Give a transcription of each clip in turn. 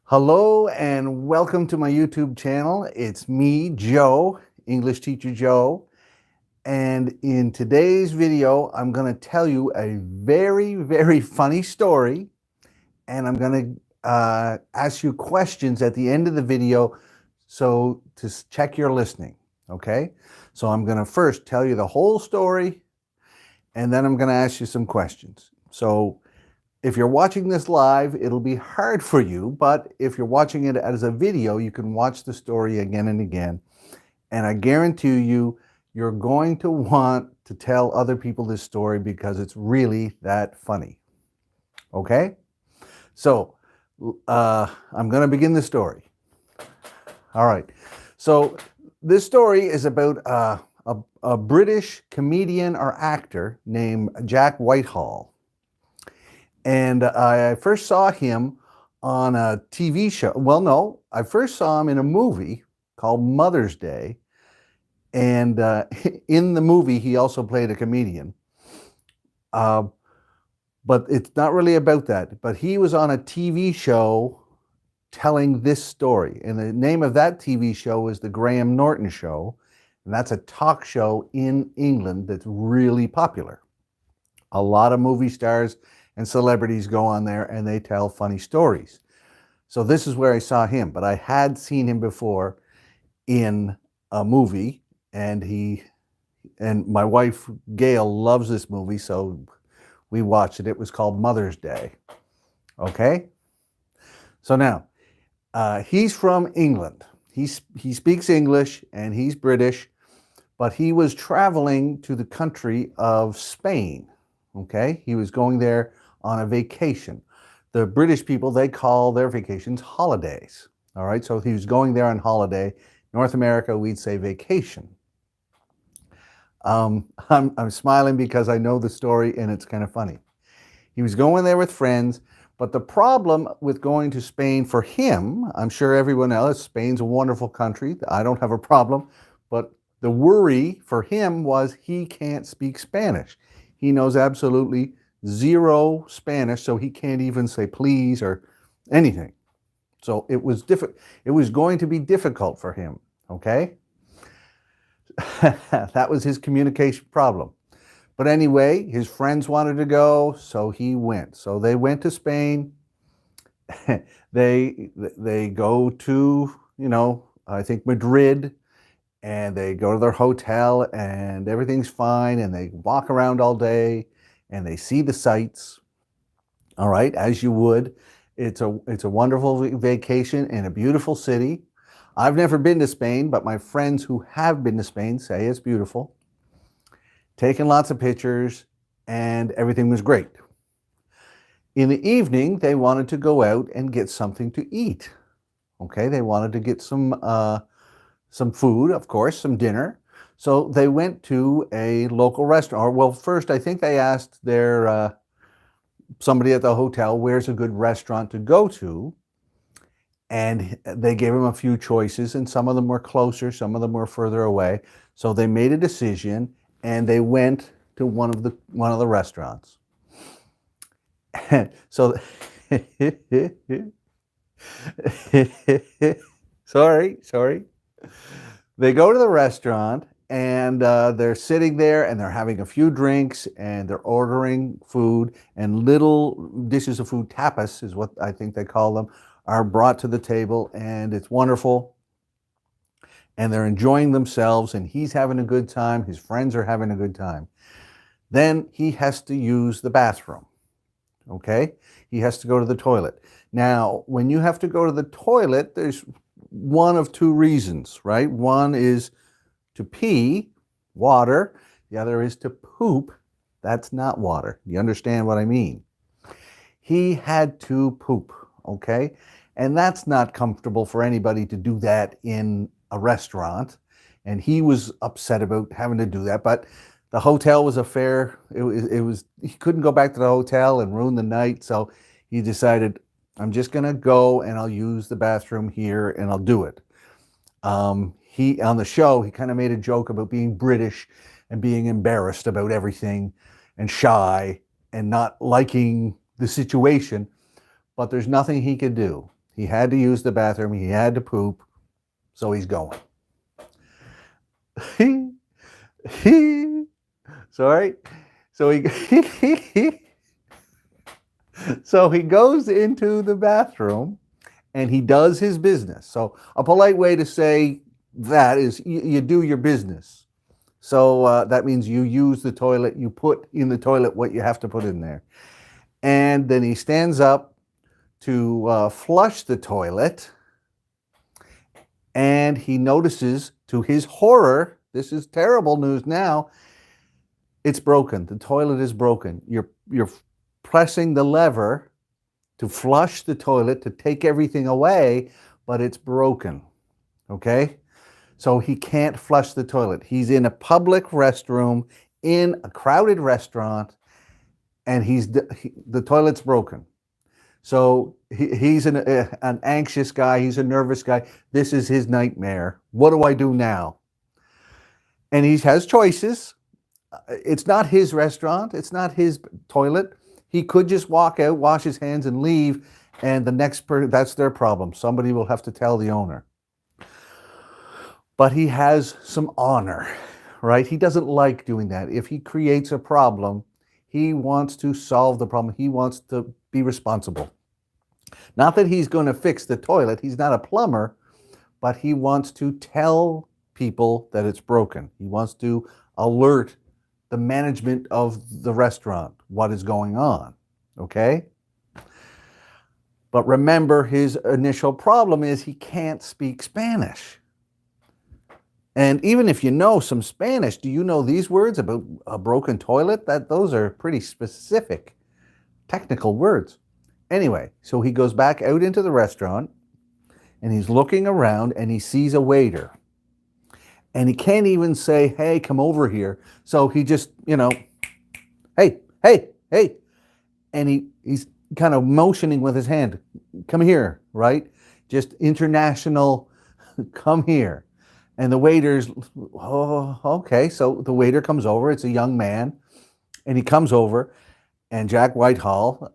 Hello and welcome to my YouTube channel. It's me, Joe, English Teacher Joe. And in today's video, I'm going to tell you a very funny story. And I'm going to ask you questions at the end of the video so to check your listening. Okay? So I'm going to first tell you the whole story and then I'm going to ask you some questions. So if you're watching this live, it'll be hard for you, but if you're watching it as a video, you can watch the story again and again. And I guarantee you, you're going to want to tell other people this story because it's really that funny. Okay? So, I'm going to begin the story. All right. So, this story is about a British comedian or actor named Jack Whitehall. And I first saw him on a TV show. Well, no, I first saw him in a movie called Mother's Day. And in the movie, he also played a comedian. But it's not really about that. But he was on a TV show telling this story. And the name of that TV show is The Graham Norton Show. And that's a talk show in England that's really popular. A lot of movie stars and celebrities go on there and they tell funny stories. So this is where I saw him, but I had seen him before in a movie, and my wife Gail loves this movie, so we watched it. It was called Mother's Day. Okay? So now, he's from England. He speaks English and he's British, but he was traveling to the country of Spain. Okay? He was going there on a vacation. The British people, they call their vacations holidays. All right, so he was going there on holiday. North America, we'd say vacation. I'm smiling because I know the story and it's kind of funny. He was going there with friends, but the problem with going to Spain for him, I'm sure everyone else, Spain's a wonderful country. I don't have a problem, but the worry for him was he can't speak Spanish. He knows absolutely zero Spanish, so he can't even say please or anything. So it was going to be difficult for him, okay? That was his communication problem. But anyway, his friends wanted to go, so he went. So they went to Spain. They go to, I think Madrid, and they go to their hotel and everything's fine, and they walk around all day and they see the sights. All right, as you would. It's a wonderful vacation in a beautiful city. I've never been to Spain, but my friends who have been to Spain say it's beautiful. Taking lots of pictures, and everything was great. In the evening, they wanted to go out and get something to eat. Okay, they wanted to get some food, of course, some dinner. So they went to a local restaurant. Well, first, I think they asked their somebody at the hotel, where's a good restaurant to go to? And they gave them a few choices, and some of them were closer, some of them were further away. So they made a decision, and they went to one of the restaurants. So, sorry. They go to the restaurant, and they're sitting there and they're having a few drinks and they're ordering food, and little dishes of food, tapas is what I think they call them, are brought to the table, and it's wonderful. And they're enjoying themselves, and he's having a good time. His friends are having a good time. Then he has to use the bathroom. Okay? He has to go to the toilet. Now, when you have to go to the toilet, there's one of two reasons, right? One is to pee, water. The other is to poop. That's not water. You understand what I mean? He had to poop, okay? And that's not comfortable for anybody to do that in a restaurant. And he was upset about having to do that, but the hotel was he couldn't go back to the hotel and ruin the night, so he decided, I'm just gonna go and I'll use the bathroom here and I'll do it. On the show, he kind of made a joke about being British and being embarrassed about everything and shy and not liking the situation, but there's nothing he could do. He had to use the bathroom. He had to poop. So he's going. Sorry. So so he goes into the bathroom and he does his business. So a polite way to say that is you do your business. So that means you use the toilet, you put in the toilet what you have to put in there. And then he stands up to flush the toilet, and he notices, to his horror, this is terrible news now, it's broken. The toilet is broken. You're pressing the lever to flush the toilet, to take everything away, but it's broken, okay? So he can't flush the toilet. He's in a public restroom in a crowded restaurant, and the toilet's broken. So he's an anxious guy. He's a nervous guy. This is his nightmare. What do I do now? And he has choices. It's not his restaurant. It's not his toilet. He could just walk out, wash his hands, and leave, and the next person, that's their problem. Somebody will have to tell the owner. But he has some honor, right? He doesn't like doing that. If he creates a problem, he wants to solve the problem. He wants to be responsible. Not that he's going to fix the toilet. He's not a plumber, but he wants to tell people that it's broken. He wants to alert the management of the restaurant what is going on, okay? But remember, his initial problem is he can't speak Spanish. And even if you know some Spanish, do you know these words about a broken toilet? Those are pretty specific, technical words. Anyway, so he goes back out into the restaurant, and he's looking around, and he sees a waiter. And he can't even say, hey, come over here. So he just, hey, hey, hey. And he's kind of motioning with his hand, come here, right? Just international, come here. And the waiter's, oh, okay. So the waiter comes over. It's a young man. And he comes over, and Jack Whitehall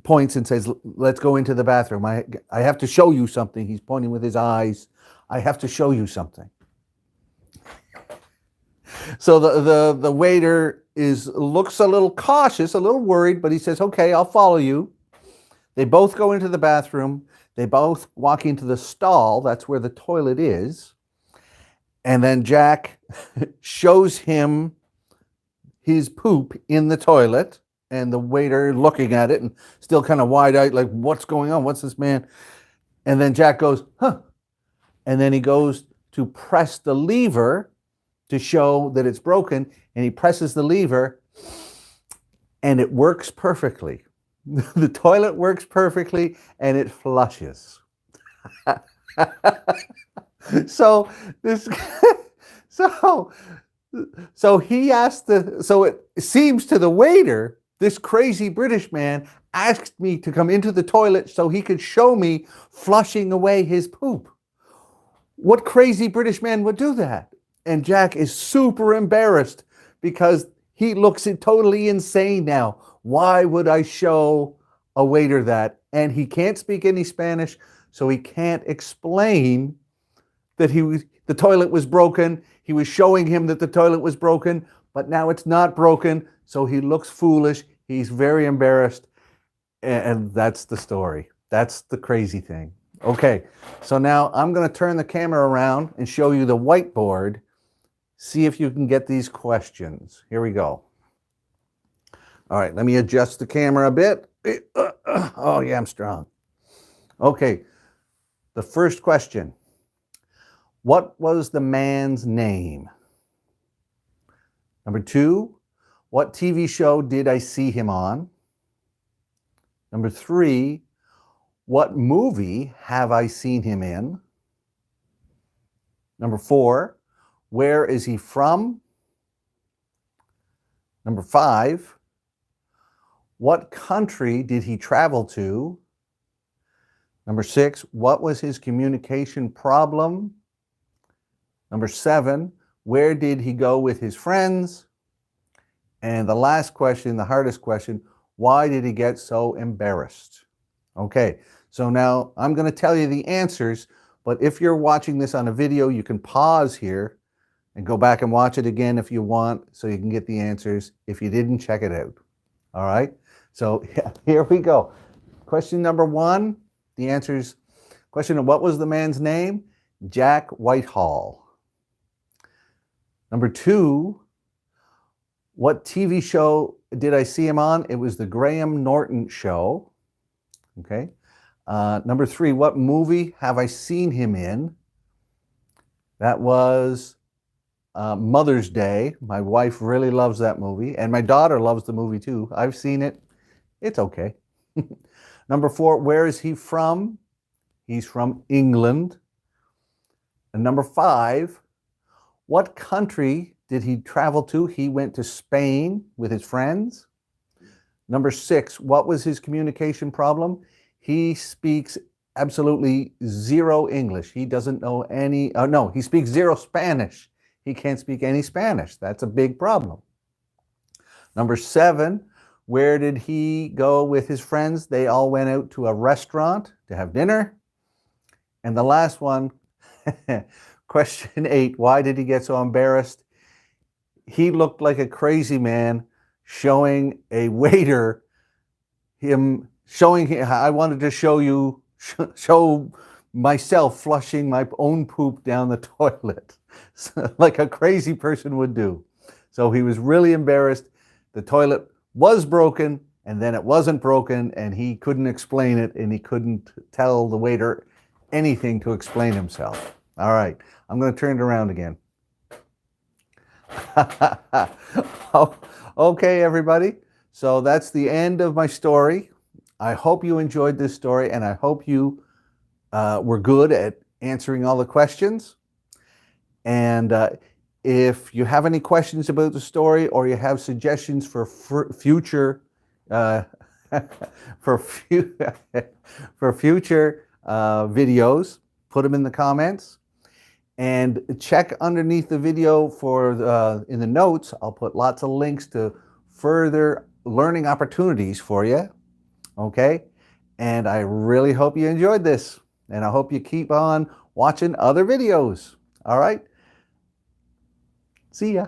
points and says, let's go into the bathroom. I have to show you something. He's pointing with his eyes. I have to show you something. So the waiter looks a little cautious, a little worried, but he says, okay, I'll follow you. They both go into the bathroom. They both walk into the stall. That's where the toilet is. And then Jack shows him his poop in the toilet, and the waiter looking at it and still kind of wide-eyed, like, what's going on? What's this man? And then Jack goes, huh. And then he goes to press the lever to show that it's broken, and he presses the lever, and it works perfectly. The toilet works perfectly, and it flushes. So he asked so it seems to the waiter, this crazy British man asked me to come into the toilet so he could show me flushing away his poop. What crazy British man would do that? And Jack is super embarrassed because he looks totally insane now. Why would I show a waiter that? And he can't speak any Spanish, so he can't explain that the toilet was broken. He was showing him that the toilet was broken, but now it's not broken, so he looks foolish. He's very embarrassed, and that's the story. That's the crazy thing. Okay, so now I'm going to turn the camera around and show you the whiteboard. See if you can get these questions. Here we go. All right, let me adjust the camera a bit. Oh, yeah, I'm strong. Okay, the first question. What was the man's name? Number 2, what TV show did I see him on? Number 3, what movie have I seen him in? Number 4, where is he from? Number 5, what country did he travel to? Number 6, what was his communication problem? Number 7, where did he go with his friends? And the last question, the hardest question, why did he get so embarrassed? Okay, so now I'm going to tell you the answers, but if you're watching this on a video, you can pause here and go back and watch it again if you want, so you can get the answers if you didn't check it out. All right, so here we go. Question number one, the answers. Question of what was the man's name? Jack Whitehall. Number two, what TV show did I see him on? It was the Graham Norton Show. Okay. Number three, what movie have I seen him in? That was Mother's Day. My wife really loves that movie, and my daughter loves the movie too. I've seen it. It's okay. Number four, where is he from? He's from England. And number five, what country did he travel to? He went to Spain with his friends. Number six, what was his communication problem? He speaks absolutely zero English. He doesn't know any, no, he speaks zero Spanish. He can't speak any Spanish. That's a big problem. Number seven, where did he go with his friends? They all went out to a restaurant to have dinner. And the last one, question 8, why did he get so embarrassed? He looked like a crazy man showing a waiter I wanted to show myself flushing my own poop down the toilet like a crazy person would do. So he was really embarrassed. The toilet was broken, and then it wasn't broken, and he couldn't explain it, and he couldn't tell the waiter anything to explain himself. All right, I'm going to turn it around again. Okay, everybody. So that's the end of my story. I hope you enjoyed this story, and I hope you were good at answering all the questions. And if you have any questions about the story, or you have suggestions for future future videos, put them in the comments. And check underneath the video for in the notes. I'll put lots of links to further learning opportunities for you. Okay? And I really hope you enjoyed this. And I hope you keep on watching other videos. All right? See ya.